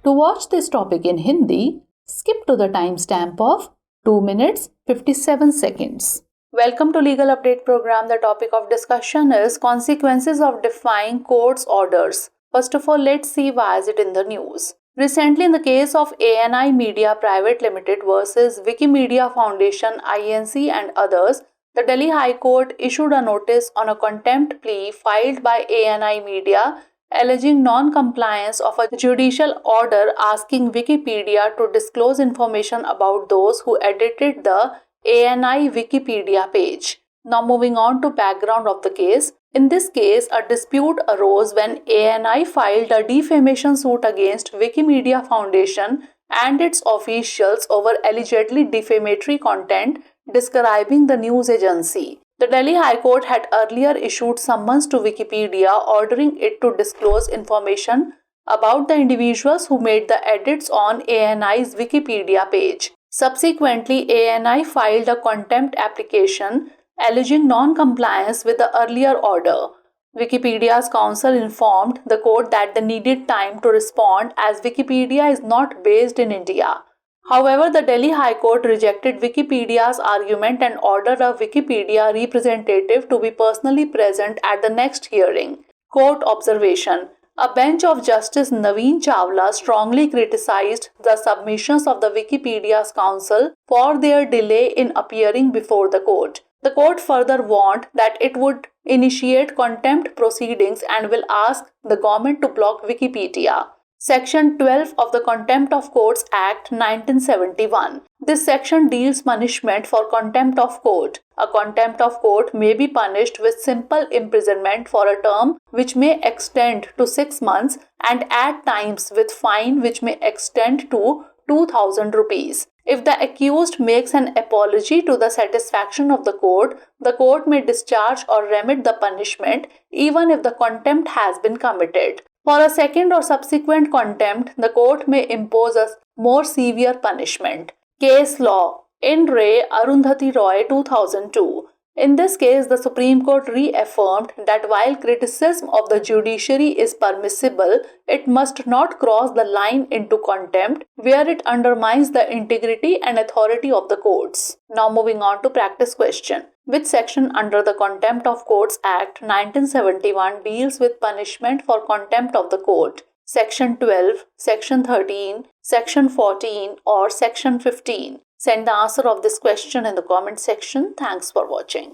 To watch this topic in Hindi, skip to the timestamp of 2 minutes 57 seconds. Welcome to Legal Update Program. The topic of discussion is consequences of defying court's orders. First of all, let's see why is it in the news. Recently, in the case of ANI Media Private Limited versus Wikimedia Foundation Inc. and others, the Delhi High Court issued a notice on a contempt plea filed by ANI Media alleging non-compliance of a judicial order asking Wikipedia to disclose information about those who edited the ANI Wikipedia page. Now moving on to background of the case. In this case, a dispute arose when ANI filed a defamation suit against Wikimedia Foundation and its officials over allegedly defamatory content describing the news agency. The Delhi High Court had earlier issued summons to Wikipedia ordering it to disclose information about the individuals who made the edits on ANI's Wikipedia page. Subsequently, ANI filed a contempt application alleging non-compliance with the earlier order. Wikipedia's counsel informed the court that they needed time to respond as Wikipedia is not based in India. However, the Delhi High Court rejected Wikipedia's argument and ordered a Wikipedia representative to be personally present at the next hearing. Court observation. A bench of Justice Naveen Chawla strongly criticized the submissions of the Wikipedia's counsel for their delay in appearing before the court. The court further warned that it would initiate contempt proceedings and will ask the government to block Wikipedia. Section 12 of the Contempt of Courts Act 1971. This section deals punishment for contempt of court. A contempt of court may be punished with simple imprisonment for a term which may extend to 6 months and at times with fine which may extend to 2,000 rupees. If the accused makes an apology to the satisfaction of the court may discharge or remit the punishment even if the contempt has been committed. For a second or subsequent contempt, the court may impose a more severe punishment. Case law. In Re Arundhati Roy 2002. In this case, the Supreme Court reaffirmed that while criticism of the judiciary is permissible, it must not cross the line into contempt where it undermines the integrity and authority of the courts. Now moving on to practice question. Which section under the Contempt of Courts Act 1971 deals with punishment for contempt of the court? Section 12, Section 13, Section 14 or Section 15? Send the answer of this question in the comment section. Thanks for watching.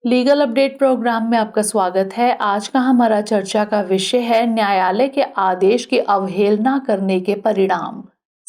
Legal update programme में आपका स्वागत है। आज का हमारा चर्चा का विषय है न्यायालय के आदेश की अवहेलना करने के परिणाम।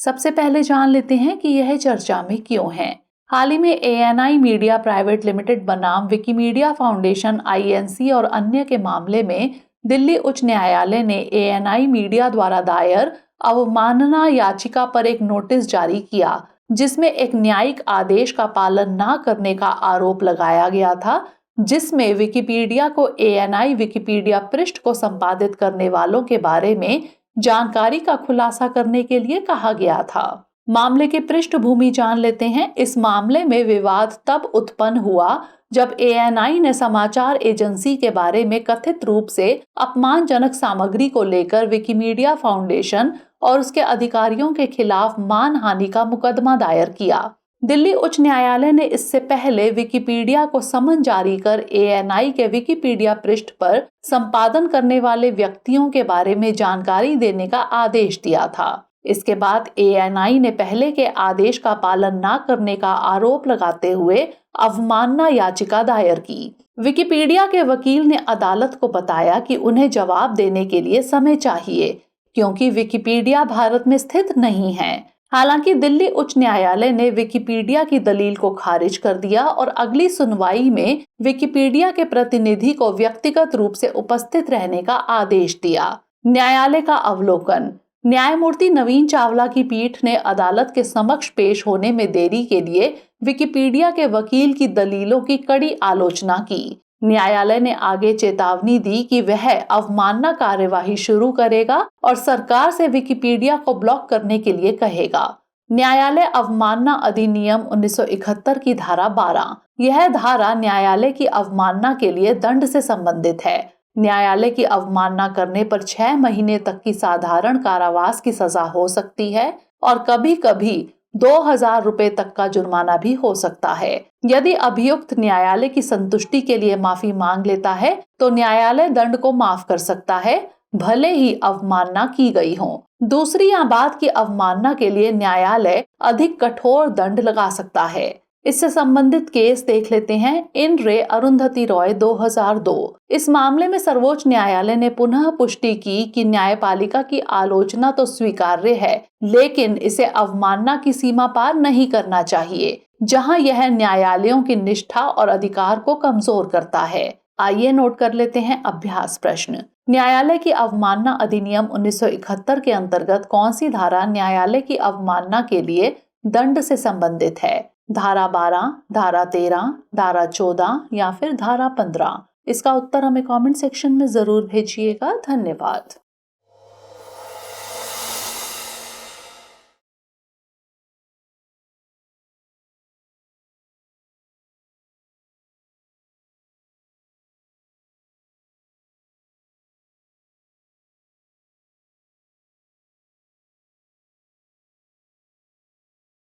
सबसे पहले जान लेते हैं कि यह चर्चा में क्यों है। हाल ही में ANI मीडिया प्राइवेट लिमिटेड बनाम विकिमीडिया फाउंडेशन INC और अन्य के मामले में दिल्ली उच्च न्यायालय ने ANI मीडिया द्वारा दायर अवमानना याचिका पर एक नोटिस जारी किया जिसमें एक न्यायिक आदेश का पालन न करने का आरोप लगाया गया था, जिसमें विकिपीडिया को ANI विकिपीडिया पृष्ठ को संपादित करने वालों के बारे में जानकारी का खुलासा करने के लिए कहा गया था। मामले की पृष्ठभूमि जान लेते हैं। इस मामले में विवाद तब उत्पन्न हुआ जब ANI ने समाचार एजेंसी के बारे में कथित रूप से अपमानजनक सामग्री को लेकर विकिमीडिया फाउंडेशन और उसके अधिकारियों के खिलाफ मानहानि का मुकदमा दायर किया। दिल्ली उच्च न्यायालय ने इससे पहले विकिपीडिया को समन जारी कर ANI के विकिपीडिया पृष्ठ पर संपादन करने वाले व्यक्तियों के बारे में जानकारी देने का आदेश दिया था। इसके बाद ANI ने पहले के आदेश का पालन न करने का आरोप लगाते हुए अवमानना याचिका दायर की। विकिपीडिया के वकील ने अदालत को बताया कि उन्हें जवाब देने के लिए समय चाहिए क्योंकि विकिपीडिया भारत में स्थित नहीं है। हालांकि दिल्ली उच्च न्यायालय ने विकिपीडिया की दलील को खारिज कर दिया और अगली सुनवाई में विकिपीडिया के प्रतिनिधि को व्यक्तिगत रूप से उपस्थित रहने का आदेश दिया। न्यायालय का अवलोकन। न्यायमूर्ति नवीन चावला की पीठ ने अदालत के समक्ष पेश होने में देरी के लिए विकिपीडिया के वकील की दलीलों की कड़ी आलोचना की। न्यायालय ने आगे चेतावनी दी कि वह अवमानना कार्यवाही शुरू करेगा और सरकार से विकिपीडिया को ब्लॉक करने के लिए कहेगा। न्यायालय अवमानना अधिनियम 1971 की धारा 12। यह धारा न्यायालय की अवमानना के लिए दंड से संबंधित है। न्यायालय की अवमानना करने पर 6 महीने तक की साधारण कारावास की सजा हो सकती है और कभी कभी 2,000 रुपए तक का जुर्माना भी हो सकता है। यदि अभियुक्त न्यायालय की संतुष्टि के लिए माफी मांग लेता है तो न्यायालय दंड को माफ कर सकता है, भले ही अवमानना की गई हो। दूसरी बात की अवमानना के लिए न्यायालय अधिक कठोर दंड लगा सकता है। इससे संबंधित केस देख लेते हैं। इन रे अरुंधति रॉय 2002। इस मामले में सर्वोच्च न्यायालय ने पुनः पुष्टि की कि न्यायपालिका की आलोचना तो स्वीकार्य है, लेकिन इसे अवमानना की सीमा पार नहीं करना चाहिए, जहां यह न्यायालयों की निष्ठा और अधिकार को कमजोर करता है। आइए नोट कर लेते हैं अभ्यास प्रश्न। न्यायालय की अवमानना अधिनियम 1971 के अंतर्गत कौन सी धारा न्यायालय की अवमानना के लिए दंड से संबंधित है? धारा 12, धारा 13, धारा 14 या फिर धारा 15? इसका उत्तर हमें कमेंट सेक्शन में जरूर भेजिएगा। धन्यवाद।